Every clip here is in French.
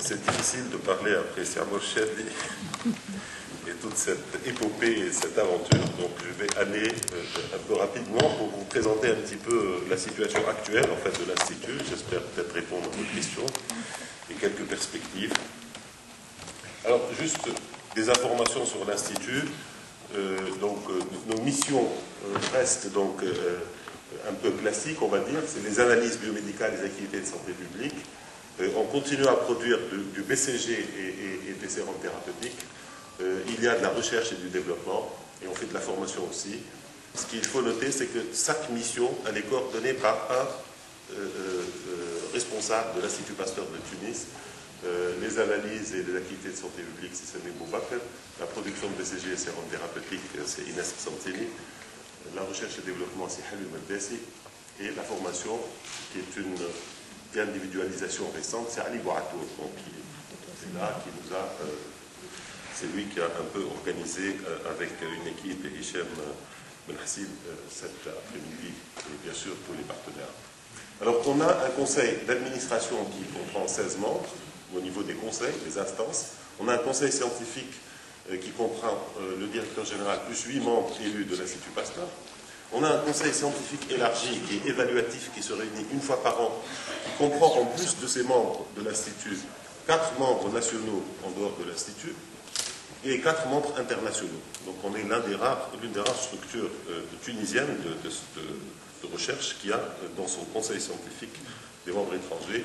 C'est difficile de parler après Siamo Chedi et toute cette épopée et cette aventure. Donc je vais aller un peu rapidement pour vous présenter un petit peu la situation actuelle en fait, de l'Institut. J'espère peut-être répondre à vos questions et quelques perspectives. Alors juste des informations sur l'Institut. Nos missions restent donc un peu classiques, on va dire. C'est les analyses biomédicales des activités de santé publique. On continue à produire du BCG et des sérums thérapeutiques. Il y a de la recherche et du développement, et on fait de la formation aussi. Ce qu'il faut noter, c'est que chaque mission, elle est coordonnée par un responsable de l'Institut Pasteur de Tunis. Les analyses et les activités de santé publique, c'est Sami Boubakr. La production de BCG et sérums thérapeutiques, c'est Inès Santini. La recherche et développement, c'est Halil Meldessi. Et la formation, qui est une individualisation récente, c'est Ali Bouatour, qui est là, qui nous a... c'est lui qui a un peu organisé avec une équipe et Hichem Benhassil cet après-midi, et bien sûr tous les partenaires. Alors on a un conseil d'administration qui comprend 16 membres, au niveau des conseils, des instances. On a un conseil scientifique qui comprend le directeur général plus 8 membres élus de l'Institut Pasteur. On a un conseil scientifique élargi et évaluatif qui se réunit une fois par an, qui comprend en plus de ces membres de l'Institut 4 membres nationaux en dehors de l'Institut et 4 membres internationaux. Donc on est l'une des rares structures tunisiennes de recherche qui a dans son conseil scientifique des membres étrangers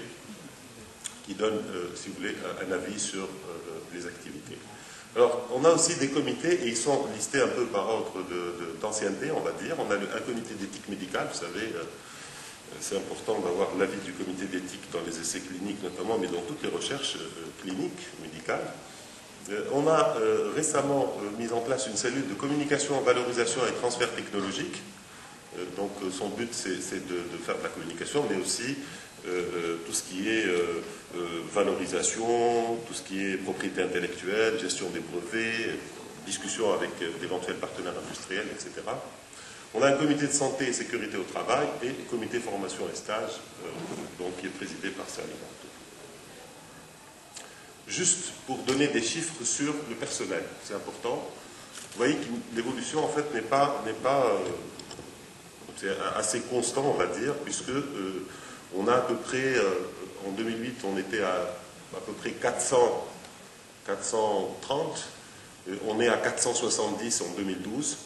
qui donnent, si vous voulez, un avis sur les activités. Alors, on a aussi des comités, et ils sont listés un peu par ordre d'ancienneté, on va dire. On a un comité d'éthique médicale, vous savez, c'est important d'avoir l'avis du comité d'éthique dans les essais cliniques notamment, mais dans toutes les recherches cliniques, médicales. On a récemment mis en place une cellule de communication, valorisation et transfert technologique. Donc, son but, c'est de faire de la communication, mais aussi tout ce qui est valorisation, tout ce qui est propriété intellectuelle, gestion des brevets, discussion avec d'éventuels partenaires industriels, etc. On a un comité de santé et sécurité au travail et comité formation et stage, donc, qui est présidé par Salim. Juste pour donner des chiffres sur le personnel, c'est important. Vous voyez que l'évolution, en fait, n'est pas c'est assez constant, on va dire, puisque on a à peu près, en 2008, on était à peu près 430, on est à 470 en 2012,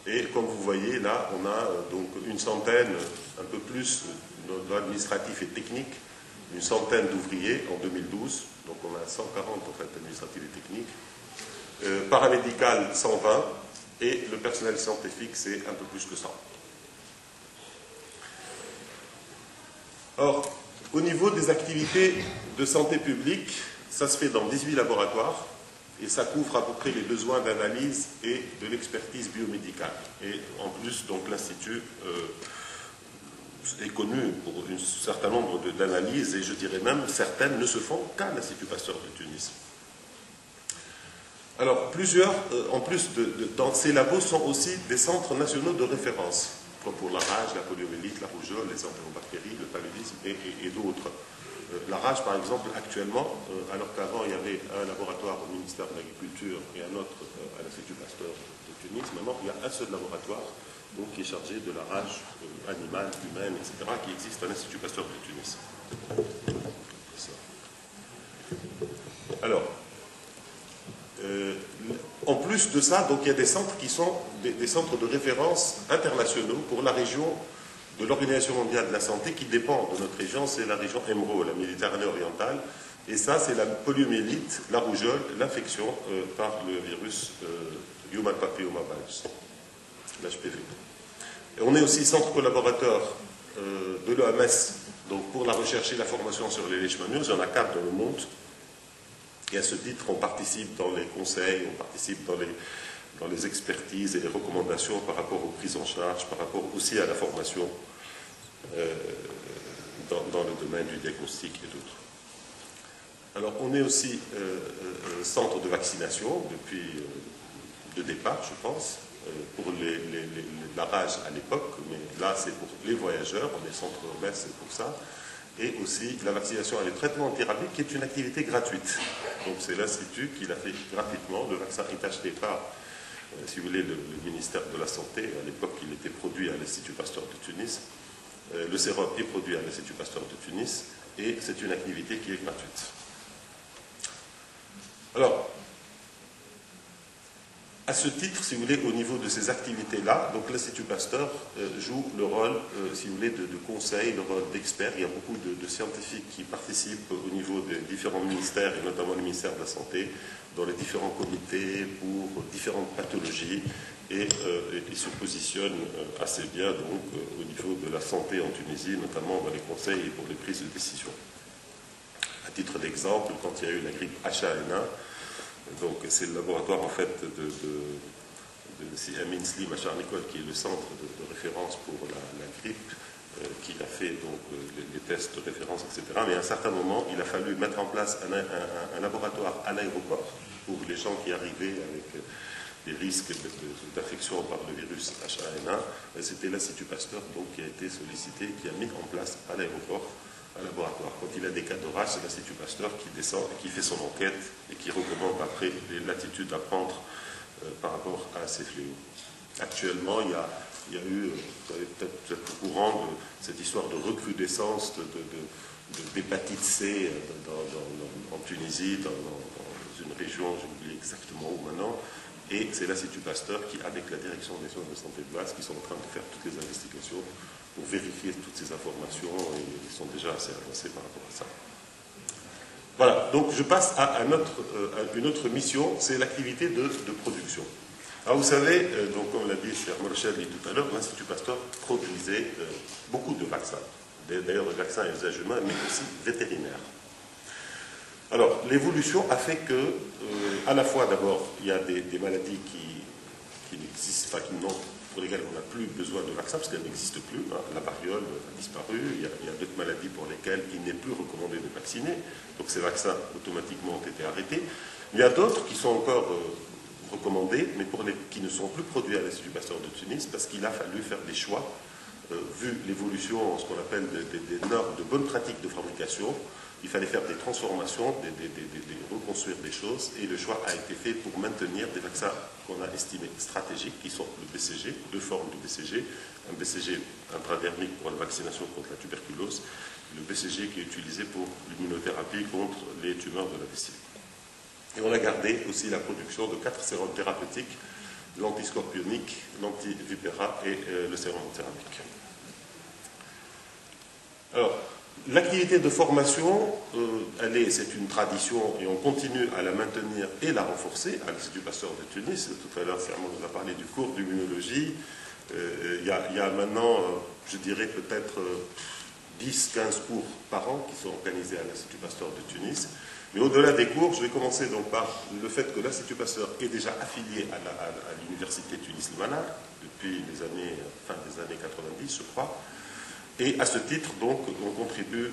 et comme vous voyez, là, on a donc une centaine, un peu plus d'administratifs et techniques, une centaine d'ouvriers en 2012, donc on a 140 en fait administratifs et techniques, paramédical 120, et le personnel scientifique, c'est un peu plus que 100. Or, au niveau des activités de santé publique, ça se fait dans 18 laboratoires et ça couvre à peu près les besoins d'analyse et de l'expertise biomédicale. Et en plus, donc l'Institut est connu pour un certain nombre d'analyses et je dirais même certaines ne se font qu'à l'Institut Pasteur de Tunis. Alors, plusieurs, en plus dans ces labos, sont aussi des centres nationaux de référence, comme pour la rage, la poliomyélite, la rougeole, les enterobactéries, le paludisme et d'autres. La rage, par exemple, actuellement, alors qu'avant il y avait un laboratoire au ministère de l'Agriculture et un autre à l'Institut Pasteur de Tunis, maintenant il y a un seul laboratoire donc, qui est chargé de la rage animale, humaine, etc., qui existe à l'Institut Pasteur de Tunis. Alors, en plus de ça, donc, il y a des centres qui sont des centres de référence internationaux pour la région de l'Organisation mondiale de la santé qui dépend de notre région, c'est la région EMRO, la Méditerranée orientale, et ça c'est la poliomyélite, la rougeole, l'infection par le virus Human Papillomavirus, l'HPV. On est aussi centre collaborateur de l'OMS, donc pour la recherche et la formation sur les leishmanioses, il y en a 4 dans le monde. Et à ce titre, on participe dans les conseils, on participe dans les expertises et les recommandations par rapport aux prises en charge, par rapport aussi à la formation dans le domaine du diagnostic et d'autres. Alors, on est aussi centre de vaccination depuis le départ, je pense, pour la rage à l'époque, mais là, c'est pour les voyageurs, on est centre OMS, c'est pour ça. et aussi la vaccination et le traitement antirabique, qui est une activité gratuite. Donc c'est l'Institut qui l'a fait gratuitement. Le vaccin est acheté par, si vous voulez, le ministère de la Santé. À l'époque, il était produit à l'Institut Pasteur de Tunis. Le sérum est produit à l'Institut Pasteur de Tunis, et c'est une activité qui est gratuite. Alors, à ce titre, si vous voulez, au niveau de ces activités-là, donc l'Institut Pasteur joue le rôle, si vous voulez, de conseil, le rôle d'expert. Il y a beaucoup de scientifiques qui participent au niveau des différents ministères, et notamment le ministère de la Santé, dans les différents comités pour différentes pathologies, et ils se positionnent assez bien donc, au niveau de la santé en Tunisie, notamment dans les conseils et pour les prises de décision. À titre d'exemple, quand il y a eu la grippe H1N1, donc c'est le laboratoire en fait de Amin Slim à Charles-Nicolle, qui est le centre de référence pour la grippe, qui a fait donc les tests de référence, etc. Mais à un certain moment, il a fallu mettre en place un laboratoire à l'aéroport pour les gens qui arrivaient avec des risques d'infection par le virus H1N1. C'était l'Institut Pasteur donc, qui a été sollicité, qui a mis en place à l'aéroport un laboratoire. Quand il a des cas de rage, c'est l'Institut Pasteur qui descend et qui fait son enquête et qui recommande après les latitudes à prendre par rapport à ces fléaux. Actuellement, il y a eu, vous avez peut-être au courant de cette histoire de recrudescence d'hépatite C en Tunisie, dans une région, je n'oublie exactement où maintenant, et c'est l'Institut Pasteur qui, avec la direction des soins de santé de base, qui sont en train de faire toutes les investigations pour vérifier toutes ces informations, et ils sont déjà assez avancés par rapport à ça. Voilà, donc je passe à une autre mission, c'est l'activité de production. Alors vous savez, donc comme l'a dit Cheikh Morchali tout à l'heure, l'Institut Pasteur produisait beaucoup de vaccins. D'ailleurs, de vaccins à usage humain, mais aussi vétérinaires. Alors, l'évolution a fait que, à la fois, d'abord, il y a des maladies qui n'existent, enfin, pour lesquelles on n'a plus besoin de vaccins, parce qu'elles n'existent plus. Hein. La variole a disparu. Il y a d'autres maladies pour lesquelles il n'est plus recommandé de vacciner. Donc, ces vaccins, automatiquement, ont été arrêtés. Il y a d'autres qui sont encore recommandés, mais qui ne sont plus produits à l'Institut Pasteur de Tunis, parce qu'il a fallu faire des choix, vu l'évolution, ce qu'on appelle des normes de bonnes pratiques de fabrication. Il fallait faire des transformations, reconstruire des choses, et le choix a été fait pour maintenir des vaccins qu'on a estimés stratégiques, qui sont le BCG, deux formes de BCG, un BCG intradermique pour la vaccination contre la tuberculose, et le BCG qui est utilisé pour l'immunothérapie contre les tumeurs de la vessie. Et on a gardé aussi la production de 4 sérums thérapeutiques, l'antiscorpionique, l'antivipéra et le sérum céramique. Alors, l'activité de formation, c'est une tradition et on continue à la maintenir et la renforcer à l'Institut Pasteur de Tunis. Tout à l'heure, Sermon nous a parlé du cours d'immunologie. Il y a maintenant, je dirais peut-être 10-15 cours par an qui sont organisés à l'Institut Pasteur de Tunis. Mais au-delà des cours, je vais commencer donc par le fait que l'Institut Pasteur est déjà affilié à l'Université Tunis-Limanal depuis fin des années 90, je crois. Et à ce titre, donc, on contribue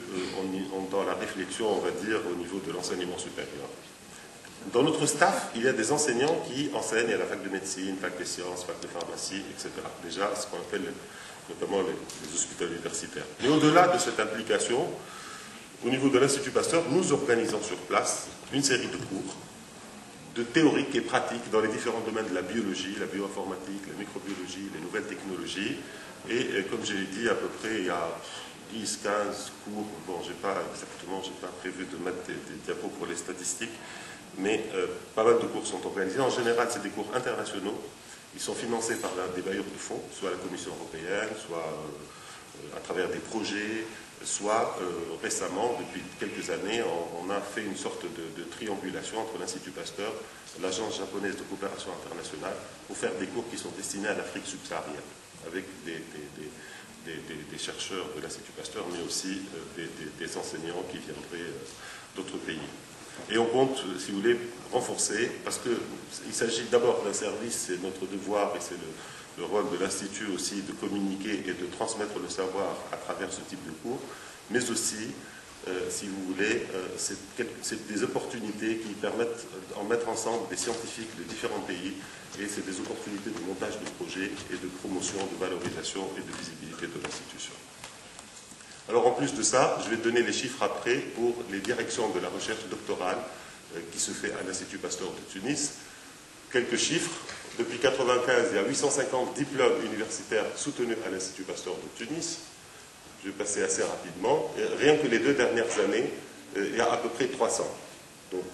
dans la réflexion, on va dire, au niveau de l'enseignement supérieur. Dans notre staff, il y a des enseignants qui enseignent à la fac de médecine, fac des sciences, fac de pharmacie, etc. Déjà, ce qu'on appelle notamment les hôpitaux universitaires. Mais au-delà de cette implication, au niveau de l'Institut Pasteur, nous organisons sur place une série de cours, de théoriques et pratiques dans les différents domaines de la biologie, la bioinformatique, la microbiologie, les nouvelles technologies. Et comme j'ai dit, à peu près, il y a 10, 15 cours. Bon, j'ai pas prévu de mettre des diapos pour les statistiques, mais pas mal de cours sont organisés. En général, c'est des cours internationaux. Ils sont financés par des bailleurs de fonds, soit la Commission européenne, soit à travers des projets, soit récemment, depuis quelques années, on a fait une sorte de triangulation entre l'Institut Pasteur, l'Agence japonaise de coopération internationale, pour faire des cours qui sont destinés à l'Afrique subsaharienne, avec des chercheurs de l'Institut Pasteur, mais aussi des enseignants qui viendraient d'autres pays. Et on compte, si vous voulez, renforcer, parce qu'il s'agit d'abord d'un service, c'est notre devoir, et c'est le rôle de l'Institut aussi de communiquer et de transmettre le savoir à travers ce type de cours, mais aussi, si vous voulez, c'est des opportunités qui permettent d'en mettre ensemble des scientifiques de différents pays, et c'est des opportunités de montage de projets et de promotion, de valorisation et de visibilité de l'institution. Alors en plus de ça, je vais donner les chiffres après pour les directions de la recherche doctorale qui se fait à l'Institut Pasteur de Tunis. Quelques chiffres. Depuis 1995, il y a 850 diplômes universitaires soutenus à l'Institut Pasteur de Tunis. Je vais passer assez rapidement. Rien que les 2 dernières années, il y a à peu près 300. Donc,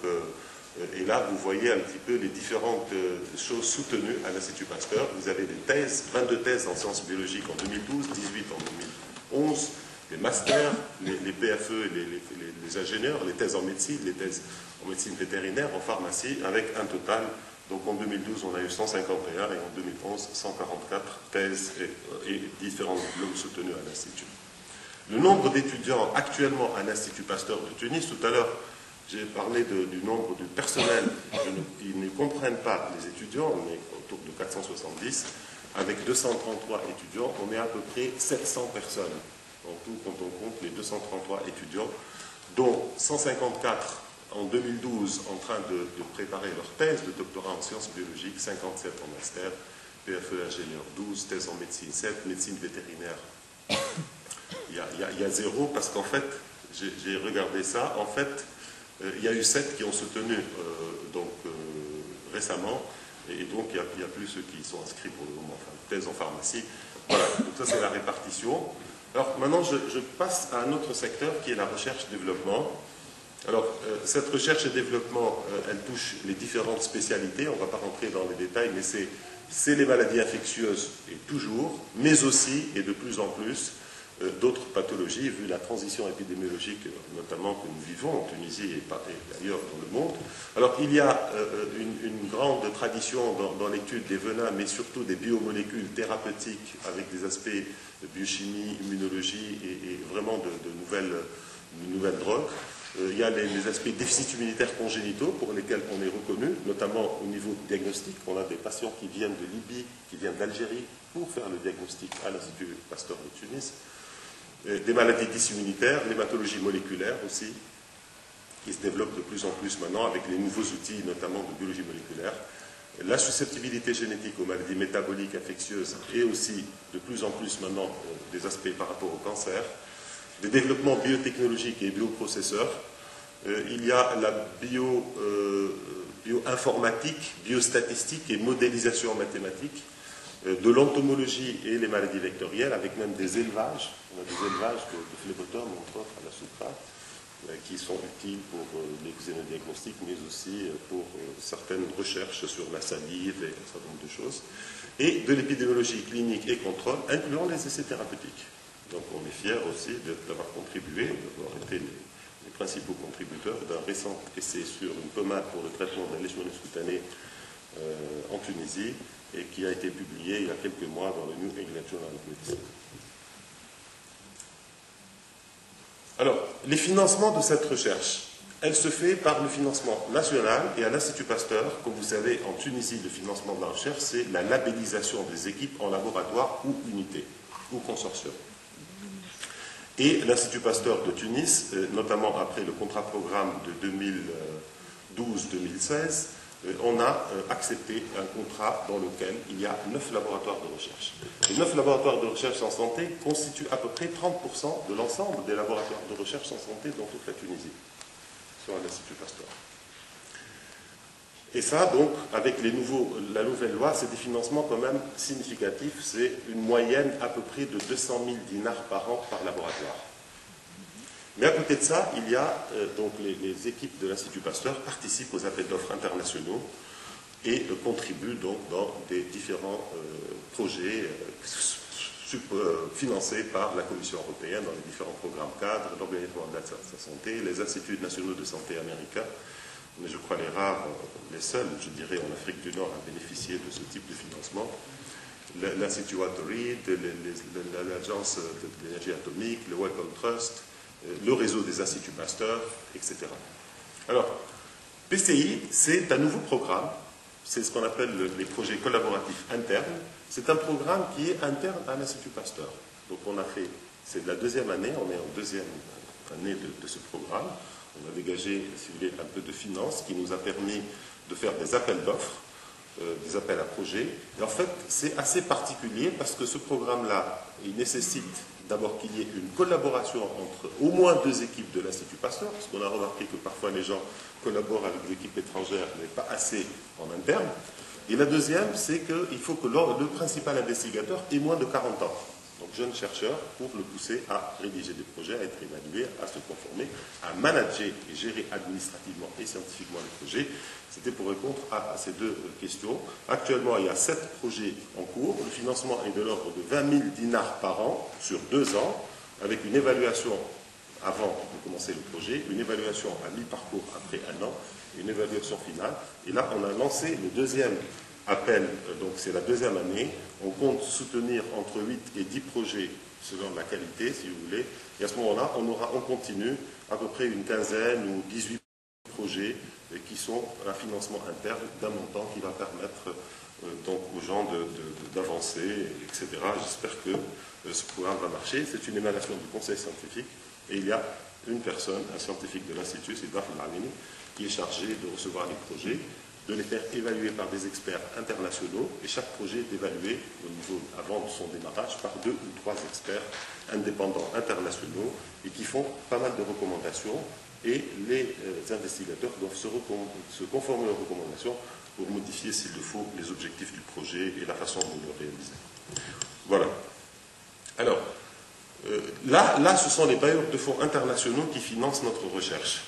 et là, vous voyez un petit peu les différentes choses soutenues à l'Institut Pasteur. Vous avez des thèses, 22 thèses en sciences biologiques en 2012, 18 en 2011, les masters, les PFE, les ingénieurs, les thèses en médecine, les thèses en médecine vétérinaire, en pharmacie, avec un total. Donc en 2012, on a eu 151 et en 2011, 144 thèses et différents diplômes soutenus à l'Institut. Le nombre d'étudiants actuellement à l'Institut Pasteur de Tunis, tout à l'heure, j'ai parlé du nombre du personnel qui ne comprennent pas les étudiants, on est autour de 470. Avec 233 étudiants, on est à peu près 700 personnes. En tout, quand on compte les 233 étudiants, dont 154 en 2012 en train de préparer leur thèse de doctorat en sciences biologiques, 57 en master, PFE ingénieur 12, thèse en médecine 7, médecine vétérinaire. Il y a 0 parce qu'en fait, j'ai regardé ça, en fait, il y a eu 7 qui ont soutenu récemment, et donc il n'y a plus ceux qui sont inscrits pour le moment, enfin, thèse en pharmacie. Voilà, donc ça c'est la répartition. Alors maintenant, je passe à un autre secteur qui est la recherche-développement. Alors, cette recherche et développement, elle touche les différentes spécialités, on ne va pas rentrer dans les détails, mais c'est les maladies infectieuses, et toujours, mais aussi, et de plus en plus, d'autres pathologies, vu la transition épidémiologique, notamment que nous vivons en Tunisie et ailleurs dans le monde. Alors, il y a une grande tradition dans l'étude des venins, mais surtout des biomolécules thérapeutiques, avec des aspects de biochimie, immunologie et vraiment de nouvelles drogues. Il y a les aspects déficits immunitaires congénitaux pour lesquels on est reconnu, notamment au niveau diagnostic. On a des patients qui viennent de Libye, qui viennent d'Algérie pour faire le diagnostic à l'Institut Pasteur de Tunis. Des maladies dysimmunitaires, l'hématologie moléculaire aussi, qui se développe de plus en plus maintenant avec les nouveaux outils, notamment de biologie moléculaire. La susceptibilité génétique aux maladies métaboliques infectieuses et aussi de plus en plus maintenant des aspects par rapport au cancer. Des développements biotechnologiques et bioprocesseurs. Il y a la bioinformatique, biostatistique et modélisation mathématique, de l'entomologie et les maladies vectorielles, avec même des élevages. On a des élevages de phlébotomes, entre autres, à la Soukra, qui sont utiles pour les xénodiagnostics, mais aussi pour certaines recherches sur la salive et un certain nombre de choses. Et de l'épidémiologie clinique et contrôle, incluant les essais thérapeutiques. Donc on est fiers aussi d'avoir contribué, d'avoir été les principaux contributeurs d'un récent essai sur une pommade pour le traitement de la leishmaniose cutanée en Tunisie et qui a été publié il y a quelques mois dans le New England Journal of Medicine. Alors, les financements de cette recherche, elle se fait par le financement national et à l'Institut Pasteur. Comme vous savez, en Tunisie, le financement de la recherche, c'est la labellisation des équipes en laboratoire ou unité, ou consortium. Et l'Institut Pasteur de Tunis, notamment après le contrat-programme de 2012-2016, on a accepté un contrat dans lequel il y a 9 laboratoires de recherche. Les 9 laboratoires de recherche en santé constituent à peu près 30% de l'ensemble des laboratoires de recherche en santé dans toute la Tunisie, sur l'Institut Pasteur. Et ça, donc, avec la nouvelle loi, c'est des financements quand même significatifs. C'est une moyenne à peu près de 200 000 dinars par an par laboratoire. Mais à côté de ça, il y a donc les équipes de l'Institut Pasteur participent aux appels d'offres internationaux et contribuent donc dans des différents projets financés par la Commission européenne dans les différents programmes cadres, l'Organisation mondiale de la santé, les instituts nationaux de santé américains. Mais je crois les rares, les seuls, je dirais, en Afrique du Nord à bénéficier de ce type de financement. L'Institut Walter Reed, l'Agence de l'énergie atomique, le Wellcome Trust, le réseau des instituts Pasteur, etc. Alors, PCI, c'est un nouveau programme, c'est ce qu'on appelle les projets collaboratifs internes. C'est un programme qui est interne à l'Institut Pasteur. Donc on a fait, c'est de la 2e année, on est en 2e année de ce programme. On a dégagé, si vous voulez, un peu de finances qui nous a permis de faire des appels d'offres, des appels à projets. Et en fait, c'est assez particulier parce que ce programme-là, il nécessite d'abord qu'il y ait une collaboration entre au moins 2 équipes de l'Institut Pasteur, parce qu'on a remarqué que parfois les gens collaborent avec des équipes étrangères, mais pas assez en interne. Et la deuxième, c'est qu'il faut que le principal investigateur ait moins de 40 ans. Donc jeune chercheur, pour le pousser à rédiger des projets, à être évalué, à se conformer, à manager et gérer administrativement et scientifiquement les projets. C'était pour répondre à ces 2 questions. Actuellement, il y a 7 projets en cours. Le financement est de l'ordre de 20 000 dinars par an sur 2 ans, avec une évaluation avant de commencer le projet, une évaluation à mi-parcours après 1 an, une évaluation finale. Et là, on a lancé le 2e appel, donc c'est la 2e année. On compte soutenir entre 8 et 10 projets selon la qualité, si vous voulez. Et à ce moment-là, on continue à peu près une quinzaine ou 18 projets qui sont un financement interne d'un montant qui va permettre donc aux gens d'avancer, etc. J'espère que ce programme va marcher. C'est une émanation du conseil scientifique et il y a une personne, un scientifique de l'Institut, c'est Daf Al-Amini, qui est chargé de recevoir les projets, de les faire évaluer par des experts internationaux, et chaque projet est évalué au niveau, avant son démarrage, par 2 ou 3 experts indépendants internationaux, et qui font pas mal de recommandations, et les investigateurs doivent se conformer aux recommandations pour modifier, s'il le faut, les objectifs du projet et la façon dont le réaliser. Voilà. Alors, là, ce sont les bailleurs de fonds internationaux qui financent notre recherche.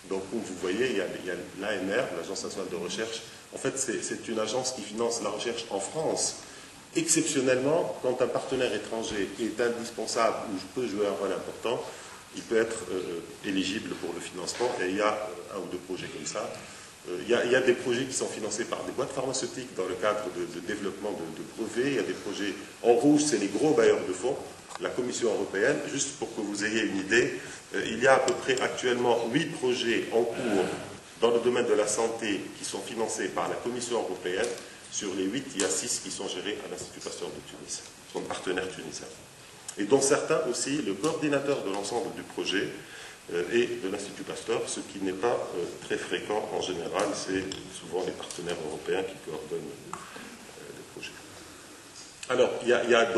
Donc, comme vous voyez, il y a l'ANR, l'Agence nationale de recherche. En fait, c'est une agence qui finance la recherche en France. Exceptionnellement, quand un partenaire étranger est indispensable ou peut jouer un rôle important, il peut être éligible pour le financement. Et il y a 1 ou 2 projets comme ça. Il y a des projets qui sont financés par des boîtes pharmaceutiques dans le cadre de développement de brevets. Il y a des projets en rouge, c'est les gros bailleurs de fonds. La Commission européenne, juste pour que vous ayez une idée, il y a à peu près actuellement 8 projets en cours dans le domaine de la santé qui sont financés par la Commission européenne. Sur les 8, il y a 6 qui sont gérés à l'Institut Pasteur de Tunis, son partenaire tunisien. Et dont certains aussi, le coordinateur de l'ensemble du projet et de l'Institut Pasteur, ce qui n'est pas très fréquent en général, c'est souvent les partenaires européens qui coordonnent les projets. Alors, il y a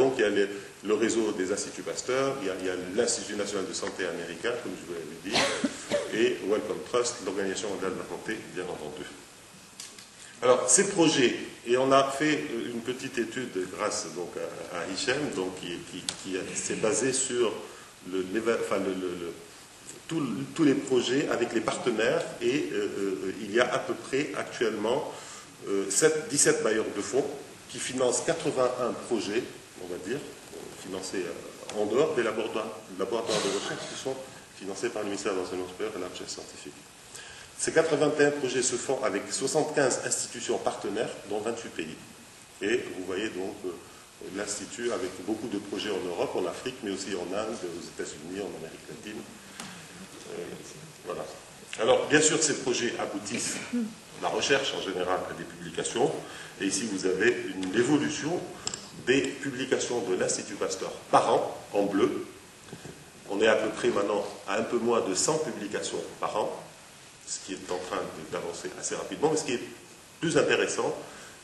le réseau des Instituts Pasteur, il y a l'Institut national de santé américain, comme je vous l'avais dit, et Wellcome Trust, l'Organisation mondiale de la santé, bien entendu. Alors, ces projets, et on a fait une petite étude grâce donc, à Hichem, donc, qui s'est basée sur tous les projets avec les partenaires, et il y a à peu près actuellement 17 bailleurs de fonds qui financent 81 projets, on va dire, financés en dehors des laboratoires de recherche qui sont financés par le ministère de l'Enseignement supérieur et de la recherche scientifique. Ces 81 projets se font avec 75 institutions partenaires dans 28 pays. Et vous voyez donc l'Institut avec beaucoup de projets en Europe, en Afrique, mais aussi en Inde, aux États-Unis, en Amérique latine. Voilà. Alors, bien sûr, ces projets aboutissent, la recherche en général, à des publications. Et ici, vous avez une évolution des publications de l'Institut Pasteur par an, en bleu. On est à peu près maintenant à un peu moins de 100 publications par an, ce qui est en train d'avancer assez rapidement. Mais ce qui est plus intéressant,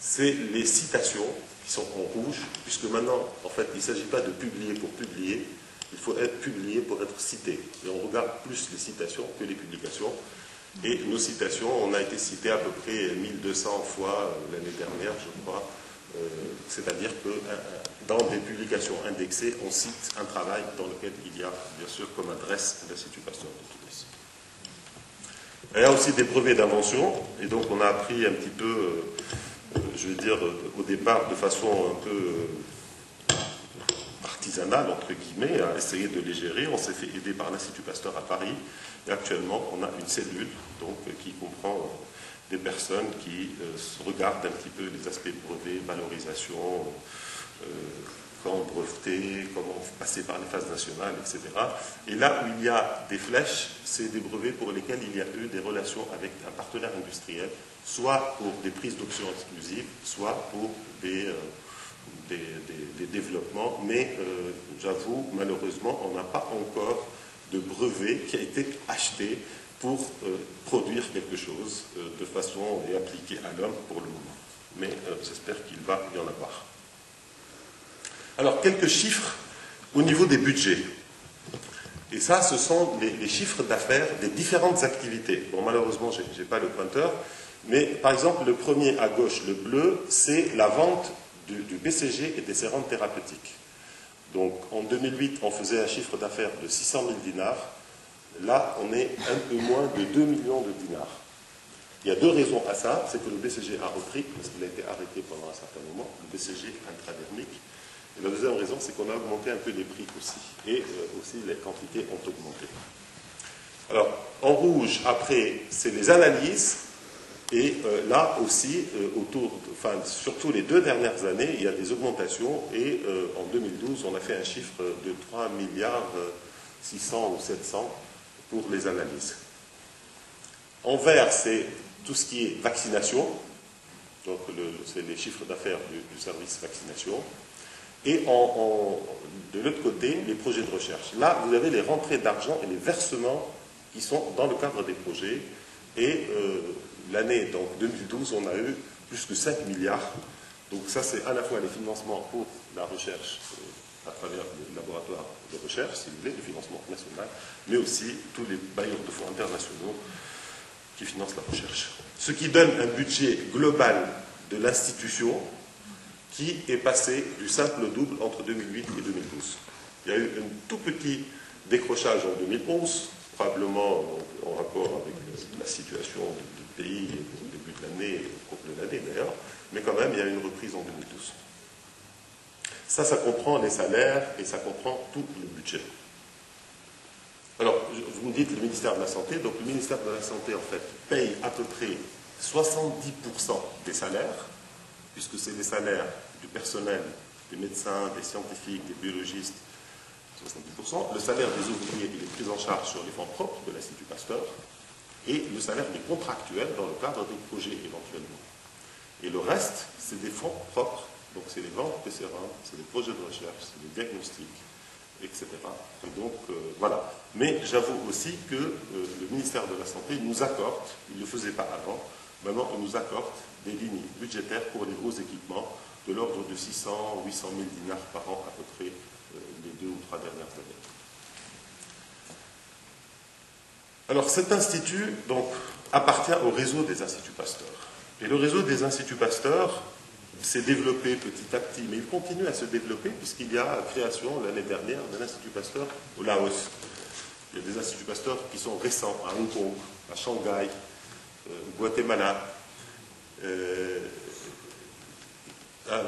c'est les citations qui sont en rouge, puisque maintenant, en fait, il ne s'agit pas de publier pour publier, il faut être publié pour être cité. Et on regarde plus les citations que les publications. Et nos citations, on a été cités à peu près 1200 fois l'année dernière, je crois. C'est-à-dire que dans des publications indexées, on cite un travail dans lequel il y a, bien sûr, comme adresse l'Institut Pasteur de Tunis. Il y a aussi des brevets d'invention, et donc on a appris un petit peu, je veux dire, au départ, de façon un peu artisanale, entre guillemets, à essayer de les gérer. On s'est fait aider par l'Institut Pasteur à Paris, et actuellement, on a une cellule donc, qui comprend des personnes qui regardent un petit peu les aspects brevets, valorisation, comment breveter, comment passer par les phases nationales, etc. Et là où il y a des flèches, c'est des brevets pour lesquels il y a eu des relations avec un partenaire industriel, soit pour des prises d'options exclusives, soit pour des développements. Mais j'avoue, malheureusement, on n'a pas encore de brevet qui a été acheté pour produire quelque chose de façon et appliquée à l'homme pour le moment. Mais j'espère qu'il va y en avoir. Alors, quelques chiffres au niveau des budgets. Et ça, ce sont les chiffres d'affaires des différentes activités. Bon, malheureusement, je n'ai pas le pointeur, mais par exemple, le premier à gauche, le bleu, c'est la vente du BCG et des sérum thérapeutiques. Donc, en 2008, on faisait un chiffre d'affaires de 600 000 dinars. Là, on est un peu moins de 2 millions de dinars. Il y a deux raisons à ça. C'est que le BCG a repris, parce qu'il a été arrêté pendant un certain moment, le BCG intradermique. Et la deuxième raison, c'est qu'on a augmenté un peu les prix aussi. Et aussi, les quantités ont augmenté. Alors, en rouge, après, c'est les analyses. Et là aussi, surtout les 2 dernières années, il y a des augmentations. Et en 2012, on a fait un chiffre de 3 milliards 600 ou 700 pour les analyses. En vert, c'est tout ce qui est vaccination. Donc, c'est les chiffres d'affaires du service vaccination. Et de l'autre côté, les projets de recherche. Là, vous avez les rentrées d'argent et les versements qui sont dans le cadre des projets. Et l'année, donc 2012, on a eu plus que 5 milliards. Donc ça, c'est à la fois les financements pour la recherche à travers les laboratoires de recherche, si vous voulez, le financement national, mais aussi tous les bailleurs de fonds internationaux qui financent la recherche. Ce qui donne un budget global de l'institution qui est passé du simple au double entre 2008 et 2012. Il y a eu un tout petit décrochage en 2011, probablement en rapport avec la situation du pays au début de l'année, au cours de l'année d'ailleurs, mais quand même, il y a eu une reprise en 2012. Ça comprend les salaires et ça comprend tout le budget. Alors, vous me dites le ministère de la Santé. Donc, le ministère de la Santé, en fait, paye à peu près 70% des salaires, puisque c'est les salaires du personnel, des médecins, des scientifiques, des biologistes, 70%. Le salaire des ouvriers, il est pris en charge sur les fonds propres de l'Institut Pasteur, et le salaire des contractuels dans le cadre des projets éventuellement. Et le reste, c'est des fonds propres. Donc, c'est les ventes de sérum, c'est les projets de recherche, c'est les diagnostics, etc. Et donc, voilà. Mais j'avoue aussi que le ministère de la Santé nous accorde, il ne le faisait pas avant, maintenant on nous accorde des lignes budgétaires pour les gros équipements de l'ordre de 600 ou 800 000 dinars par an à peu près les 2 ou 3 dernières années. Alors cet institut donc, appartient au réseau des instituts Pasteur. Et le réseau des instituts Pasteur s'est développé petit à petit, mais il continue à se développer puisqu'il y a la création l'année dernière d'un institut Pasteur au Laos. Il y a des instituts Pasteur qui sont récents à Hong Kong, à Shanghai, au Guatemala,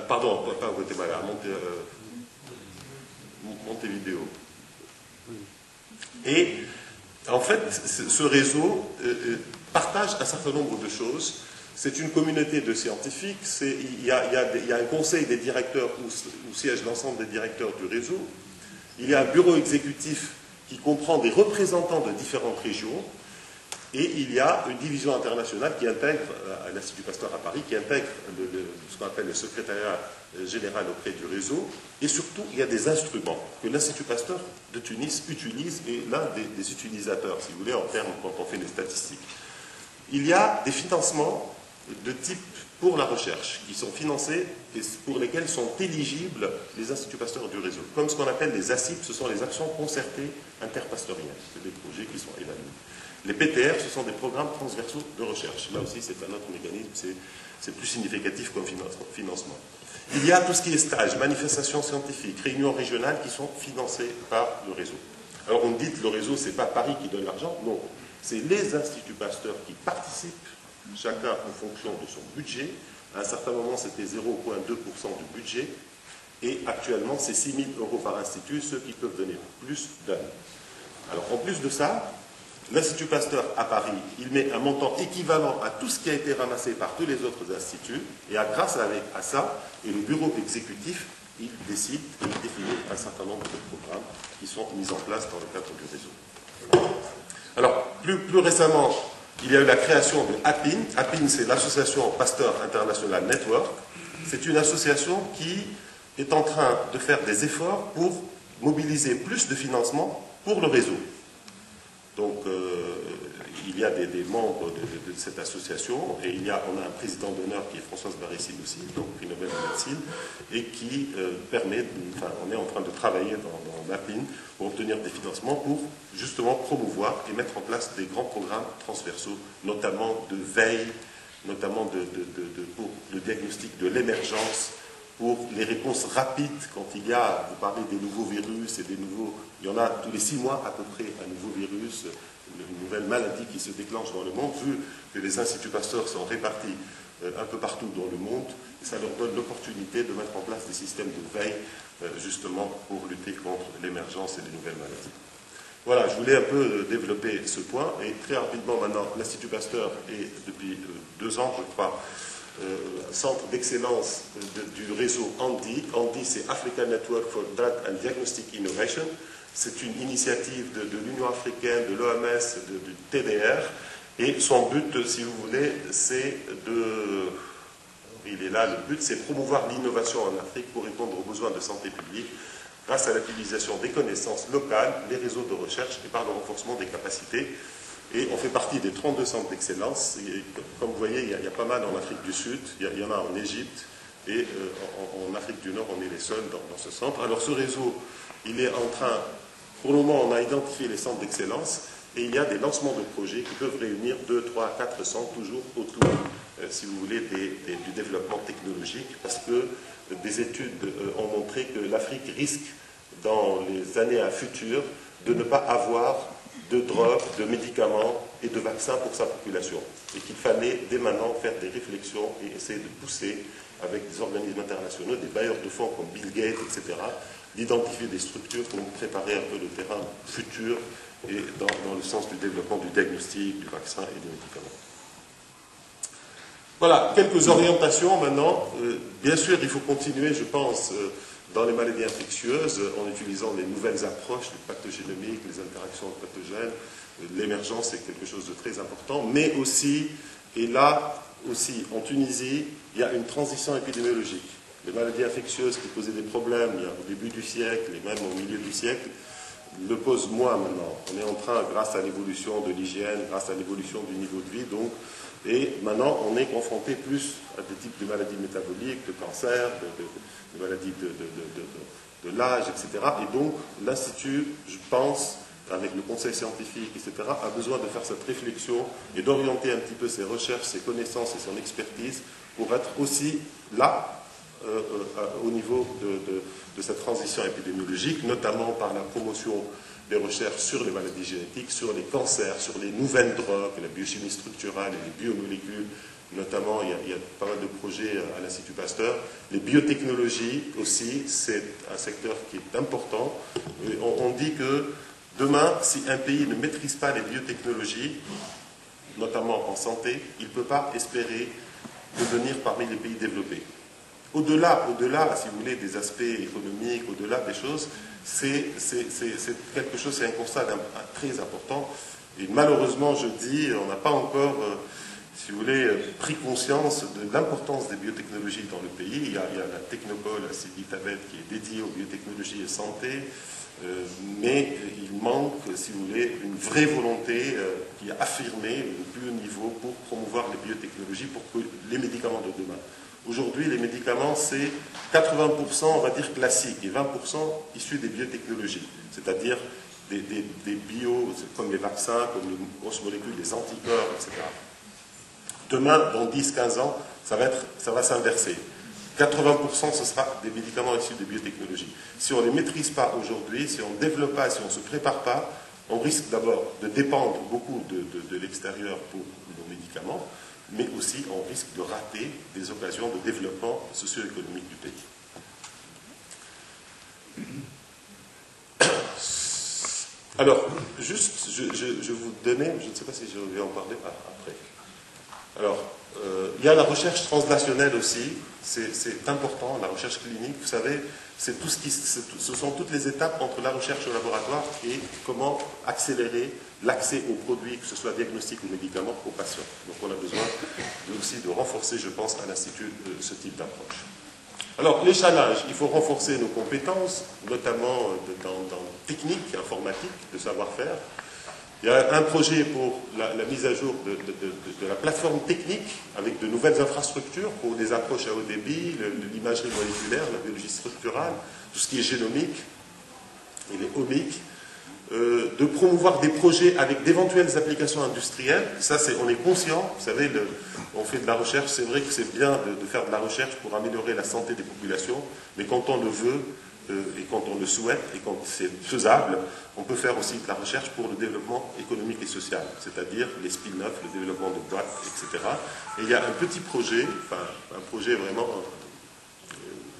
pardon, pas au Guatemala, à Montevideo. Et en fait, ce réseau partage un certain nombre de choses. C'est une communauté de scientifiques, il y a un conseil des directeurs où siègent l'ensemble des directeurs du réseau. Il y a un bureau exécutif qui comprend des représentants de différentes régions. Et il y a une division internationale qui intègre, à l'Institut Pasteur à Paris, qui intègre ce qu'on appelle le secrétariat général auprès du réseau. Et surtout, il y a des instruments que l'Institut Pasteur de Tunis utilise et l'un des utilisateurs, si vous voulez, en termes quand on fait les statistiques. Il y a des financements de type pour la recherche qui sont financés et pour lesquels sont éligibles les instituts Pasteur du réseau. Comme ce qu'on appelle les ACIP, ce sont les actions concertées interpasteurielles. C'est des projets qui sont évalués. Les PTR, ce sont des programmes transversaux de recherche. Là aussi, c'est un autre mécanisme, c'est plus significatif comme financement. Il y a tout ce qui est stage, manifestations scientifiques, réunions régionales qui sont financées par le réseau. Alors on dit que le réseau, ce n'est pas Paris qui donne l'argent, non. C'est les instituts Pasteur qui participent, chacun en fonction de son budget. À un certain moment, c'était 0,2% du budget. Et actuellement, c'est 6 000 € par institut. Ceux qui peuvent donner plus donnent. Alors en plus de ça, l'Institut Pasteur à Paris, il met un montant équivalent à tout ce qui a été ramassé par tous les autres instituts, et grâce à ça, et le bureau exécutif, il décide et il définit un certain nombre de programmes qui sont mis en place dans le cadre du réseau. Alors, plus récemment, il y a eu la création de APIN. APIN, c'est l'Association Pasteur International Network. C'est une association qui est en train de faire des efforts pour mobiliser plus de financement pour le réseau. Donc, il y a des membres de cette association, et on a un président d'honneur qui est Françoise Barré-Sine aussi, donc prix Nobel de médecine, et qui on est en train de travailler dans MAPIN pour obtenir des financements pour justement promouvoir et mettre en place des grands programmes transversaux, notamment de veille, notamment pour le diagnostic de l'émergence, pour les réponses rapides quand vous parlez des nouveaux virus et il y en a tous les 6 mois à peu près un nouveau virus, une nouvelle maladie qui se déclenche dans le monde, vu que les instituts Pasteur sont répartis un peu partout dans le monde, ça leur donne l'opportunité de mettre en place des systèmes de veille justement pour lutter contre l'émergence et les nouvelles maladies. Voilà, je voulais un peu développer ce point, et très rapidement maintenant, l'Institut Pasteur est depuis 2 ans, je crois, centre d'excellence du réseau ANDI. ANDI, c'est African Network for Drug and Diagnostic Innovation. C'est une initiative de l'Union africaine, de l'OMS, du TDR, et son but, si vous voulez, c'est il est là, le but, c'est promouvoir l'innovation en Afrique pour répondre aux besoins de santé publique grâce à l'utilisation des connaissances locales, les réseaux de recherche et par le renforcement des capacités. Et on fait partie des 32 centres d'excellence. Comme vous voyez, il y a pas mal en Afrique du Sud, il y en a en Égypte, et en Afrique du Nord, on est les seuls dans ce centre. Alors ce réseau, il est en train, pour le moment, on a identifié les centres d'excellence, et il y a des lancements de projets qui peuvent réunir 2, 3, 4 centres, toujours autour, si vous voulez, du développement technologique, parce que des études ont montré que l'Afrique risque, dans les années à futur, de ne pas avoir de drogues, de médicaments et de vaccins pour sa population. Et qu'il fallait dès maintenant faire des réflexions et essayer de pousser avec des organismes internationaux, des bailleurs de fonds comme Bill Gates, etc., d'identifier des structures pour préparer un peu le terrain futur et dans le sens du développement du diagnostic, du vaccin et des médicaments. Voilà, quelques orientations maintenant. Bien sûr, il faut continuer, je pense, dans les maladies infectieuses, en utilisant les nouvelles approches, les pathogénomiques, les interactions pathogènes. L'émergence est quelque chose de très important, mais aussi, et là aussi, en Tunisie, il y a une transition épidémiologique. Les maladies infectieuses qui posaient des problèmes au début du siècle et même au milieu du siècle, le posent moins maintenant. On est en train, grâce à l'évolution de l'hygiène, grâce à l'évolution du niveau de vie, donc, et maintenant on est confronté plus à des types de maladies métaboliques, de cancers, de maladies de l'âge, etc. Et donc l'Institut, je pense, avec le conseil scientifique, etc., a besoin de faire cette réflexion et d'orienter un petit peu ses recherches, ses connaissances et son expertise pour être aussi là, au niveau de cette transition épidémiologique, notamment par la promotion des recherches sur les maladies génétiques, sur les cancers, sur les nouvelles drogues, la biochimie structurale et les biomolécules. Notamment, il y a pas mal de projets à l'Institut Pasteur. Les biotechnologies aussi, c'est un secteur qui est important. On dit que demain, si un pays ne maîtrise pas les biotechnologies, notamment en santé, il ne peut pas espérer devenir parmi les pays développés. Au-delà, si vous voulez, des aspects économiques, au-delà des choses, c'est quelque chose, c'est un constat très important. Et malheureusement, je dis, on n'a pas encore, si vous voulez, pris conscience de l'importance des biotechnologies dans le pays. Il y a la technopole à Sidi Tabet qui est dédiée aux biotechnologies et santé, mais il manque, si vous voulez, une vraie volonté qui est affirmée au plus haut niveau pour promouvoir les biotechnologies, pour que les médicaments de demain. Aujourd'hui, les médicaments, c'est 80%, on va dire, classiques, et 20% issus des biotechnologies, c'est-à-dire des bios, comme les vaccins, comme les grosses molécules, les anticorps, etc. Demain, dans 10-15 ans, ça va s'inverser. 80%, ce sera des médicaments issus des biotechnologies. Si on ne les maîtrise pas aujourd'hui, si on ne développe pas, si on ne se prépare pas, on risque d'abord de dépendre beaucoup de l'extérieur pour nos médicaments, mais aussi on risque de rater des occasions de développement socio-économique du pays. Alors, juste, je vous donnais, je ne sais pas si je vais en parler après. Alors, il y a la recherche translationnelle aussi, c'est important, la recherche clinique, vous savez, ce sont toutes les étapes entre la recherche au laboratoire et comment accélérer l'accès aux produits, que ce soit diagnostic ou médicaments, aux patients. Donc on a besoin aussi de renforcer, je pense, à l'Institut ce type d'approche. Alors, les challenges, il faut renforcer nos compétences, notamment dans technique, informatique, de savoir-faire. Il y a un projet pour la mise à jour de la plateforme technique avec de nouvelles infrastructures pour des approches à haut débit, l'imagerie moléculaire, la biologie structurale, tout ce qui est génomique et les omiques. De promouvoir des projets avec d'éventuelles applications industrielles. Ça, on est conscient, vous savez, on fait de la recherche, c'est vrai que c'est bien de faire de la recherche pour améliorer la santé des populations, mais quand on le veut, et quand on le souhaite, et quand c'est faisable, on peut faire aussi de la recherche pour le développement économique et social, c'est-à-dire les spin-offs, le développement de boîtes, etc. Et il y a un petit projet, enfin, un projet vraiment,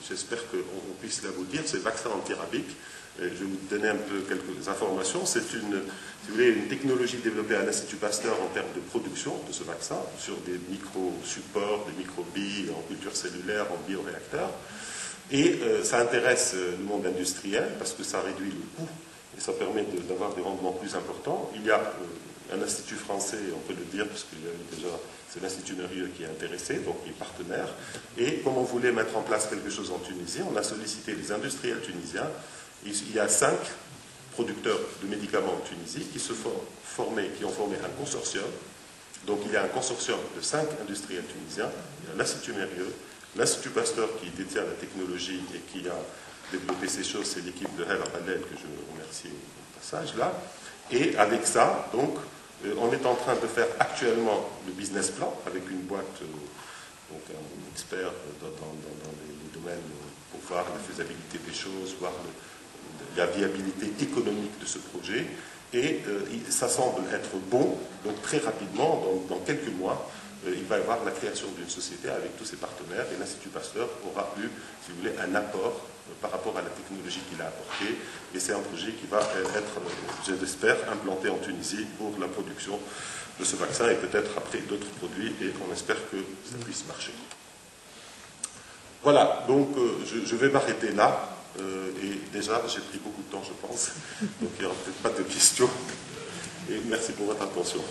j'espère qu'on puisse l'aboutir, c'est le vaccin antirabique. Je vais vous donner un peu quelques informations. C'est si vous voulez, une technologie développée à l'Institut Pasteur en termes de production de ce vaccin, sur des micro-supports, des microbilles en culture cellulaire, en bioréacteurs. Et ça intéresse le monde industriel parce que ça réduit le coût et ça permet d'avoir des rendements plus importants. Il y a un institut français, on peut le dire, parce que déjà c'est l'Institut Nerieux qui est intéressé, donc qui est partenaire. Et comme on voulait mettre en place quelque chose en Tunisie, on a sollicité les industriels tunisiens. Il y a 5 producteurs de médicaments en Tunisie qui ont formé un consortium. Donc il y a un consortium de 5 industriels tunisiens. Il y a l'Institut Nerieux, l'Institut Pasteur qui détient la technologie et qui a développé ces choses, c'est l'équipe de Hel Khaled que je remercie au passage là. Et avec ça, donc, on est en train de faire actuellement le business plan avec une boîte, donc un expert dans les domaines pour voir la faisabilité des choses, voir la viabilité économique de ce projet. Et ça semble être bon, donc très rapidement, dans quelques mois, il va y avoir la création d'une société avec tous ses partenaires et l'Institut Pasteur aura eu, si vous voulez, un apport par rapport à la technologie qu'il a apportée. Et c'est un projet qui va être, je l'espère, implanté en Tunisie pour la production de ce vaccin et peut-être après d'autres produits et on espère que ça puisse marcher. Voilà, donc je vais m'arrêter là. Et déjà, j'ai pris beaucoup de temps, je pense. Donc il n'y aura peut-être pas de questions. Et merci pour votre attention.